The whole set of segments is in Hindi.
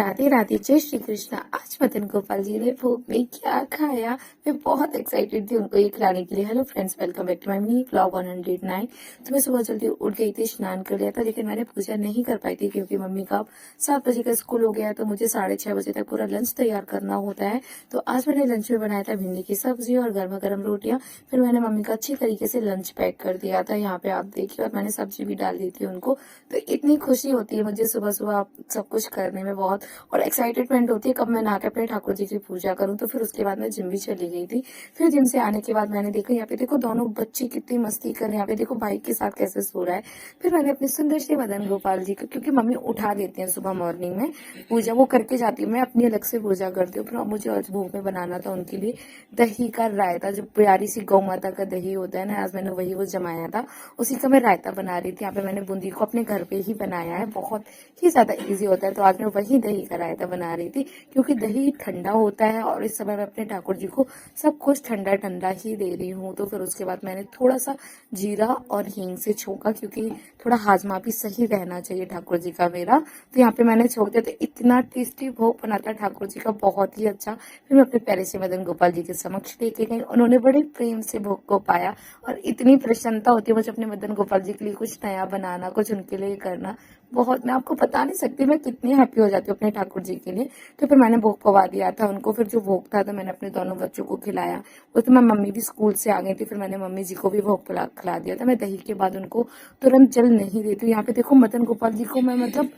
राधे राधे, जय श्री कृष्णा। आज मदन गोपाल जी ने भोग में क्या खाया, मैं बहुत एक्साइटेड थी उनको ये खिलाने के लिए। Hello friends, welcome back to my mini vlog 109। तो मैं सुबह जल्दी उठ गई थी, स्नान कर लिया था, लेकिन मैंने पूजा नहीं कर पाई थी क्योंकि मम्मी का 7 बजे का स्कूल हो गया, तो मुझे 6:30 बजे तक पूरा लंच तैयार करना होता है। तो आज मैंने लंच में बनाया था भिंडी की सब्जी और गर्मा गर्म रोटियां। फिर मैंने मम्मी का अच्छी तरीके से लंच पैक कर दिया था, यहाँ पे आप देखिए, और मैंने सब्जी भी डाल दी थी उनको। तो इतनी खुशी होती है मुझे सुबह सुबह सब कुछ करने में बहुत, और एक्साइटेडमेंट होती है कब मैं नहा के अपने ठाकुर जी की पूजा करूं। तो फिर उसके बाद मैं जिम भी चली गई थी। फिर जिम से आने के बाद मैंने देखा, यहाँ पे देखो दोनों बच्चे कितनी मस्ती कर रहे हैं, यहाँ पे देखो बाइक के साथ कैसे सो रहा है। फिर मैंने अपने सुंदर से मदन गोपाल जी को, क्योंकि मम्मी उठा देती हैं सुबह मॉर्निंग में, पूजा वो करके जाती हूँ, मैं अपनी अलग से पूजा करती हूँ। फिर मुझे आज भोग में बनाना था उनके लिए दही का रायता, जो प्यारी सी गौ माता का दही होता है ना, आज मैंने वही वो जमाया था, उसी का मैं रायता बना रही थी। यहाँ पे मैंने बूंदी को अपने घर पे ही बनाया है, बहुत ही ज्यादा इजी होता है। तो आज मैं वही दही का रायता बना रही थी, क्योंकि दही ठंडा होता है और इस समय मैं अपने ठाकुर जी को सब कुछ ठंडा ठंडा ही दे रही हूँ। तो फिर उसके बाद मैंने थोड़ा सा जीरा और हींग से छोंका, क्योंकि थोड़ा हाजमा भी सही रहना चाहिए ठाकुर जी का मेरा। तो यहाँ पे मैंने छोंक दिया, तो इतना टेस्टी भोग बनाता है ठाकुर जी का, बहुत ही अच्छा। फिर मैं अपने प्यारे से मदन गोपाल जी के समक्ष लेके गई, उन्होंने बड़े प्रेम से भोग को पाया, और इतनी प्रसन्नता होती है मुझे अपने मदन गोपाल जी के लिए कुछ नया बनाना, कुछ उनके लिए करना। बहुत, मैं आपको बता नहीं सकती मैं कितनी हैप्पी हो जाती हूँ अपने ठाकुर जी के लिए। तो फिर मैंने भोग पवा दिया था उनको। फिर जो भोग था तो मैंने अपने दोनों बच्चों को खिलाया। वो तो मैं मम्मी भी स्कूल से आ गई थी, फिर मैंने मम्मी जी को भी भोग खिला दिया था। मैं दही के बाद उनको तुरंत जल नहीं देती। यहाँ पे देखो मदन गोपाल जी को मैं मतलब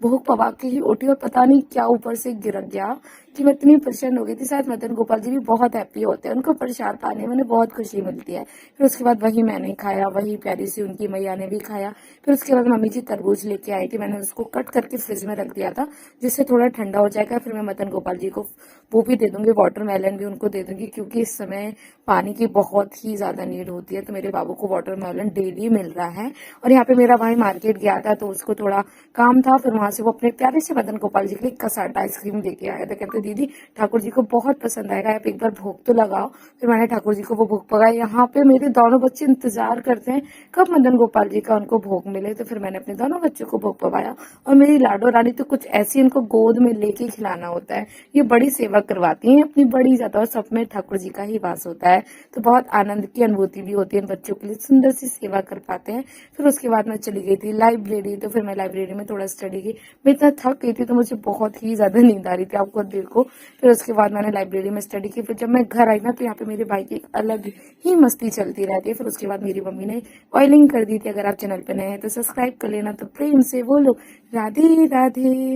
भोग पवा के ही उठी, और पता नहीं क्या ऊपर से गिर गया कि मैं इतनी प्रसन्न हो गई थी। शायद मदन गोपाल जी भी बहुत हैप्पी होते हैं, उनको प्रसाद पाने में बहुत खुशी मिलती है। फिर उसके बाद वही मैंने खाया, वही प्यारी सी उनकी मैया ने भी खाया। फिर उसके बाद मम्मी जी तरबूज लेके आई थी, मैंने उसको कट करके फ्रिज में रख दिया था, जिससे थोड़ा ठंडा हो जाएगा। फिर मैं मदन गोपाल जी को वो भी दे दूंगी, वाटरमेलन भी उनको दे दूंगी, क्योंकि इस समय पानी की बहुत ही ज्यादा नीड होती है। तो मेरे बाबू को वाटरमेलन डेली मिल रहा है। और यहाँ पे मेरा भाई मार्केट गया था, तो उसको थोड़ा काम था, फिर वहां से वो अपने प्यारे से मदन गोपाल जी के लिए कसाटा आइसक्रीम लेके आया था। कहते दीदी ठाकुर जी को बहुत पसंद आएगा, आप एक बार भोग तो लगाओ। फिर मैंने ठाकुर जी को वो भोग पकाया। यहाँ पे मेरे दोनों बच्चे इंतजार करते हैं कब मदन गोपाल जी का उनको भोग मिले। तो फिर मैंने अपने दोनों बच्चों को भोग पवाया। और मेरी लाडो रानी तो कुछ ऐसी, उनको गोद में लेके खिलाना होता है, ये बड़ी सेवा करवाती है अपनी बड़ी ज्यादा, और सब में ठाकुर जी का ही वास होता है। तो बहुत आनंद की अनुभूति भी होती है, बच्चों के लिए सुंदर सी सेवा कर पाते हैं। फिर उसके बाद मैं चली गई थी लाइब्रेरी। तो फिर मैं लाइब्रेरी में थोड़ा स्टडी की, मैं इतना थक गई थी तो मुझे बहुत ही ज्यादा नींद आ रही थी, आपको देखो। फिर उसके बाद मैंने लाइब्रेरी में स्टडी की। फिर जब मैं घर आई ना, तो यहाँ पे मेरे भाई की एक अलग ही मस्ती चलती रहती है। फिर उसके बाद मेरी मम्मी ने ऑयलिंग कर दी थी। अगर आप चैनल पे नए हैं तो सब्सक्राइब कर लेना। तो प्रेम से बोलो राधे राधे।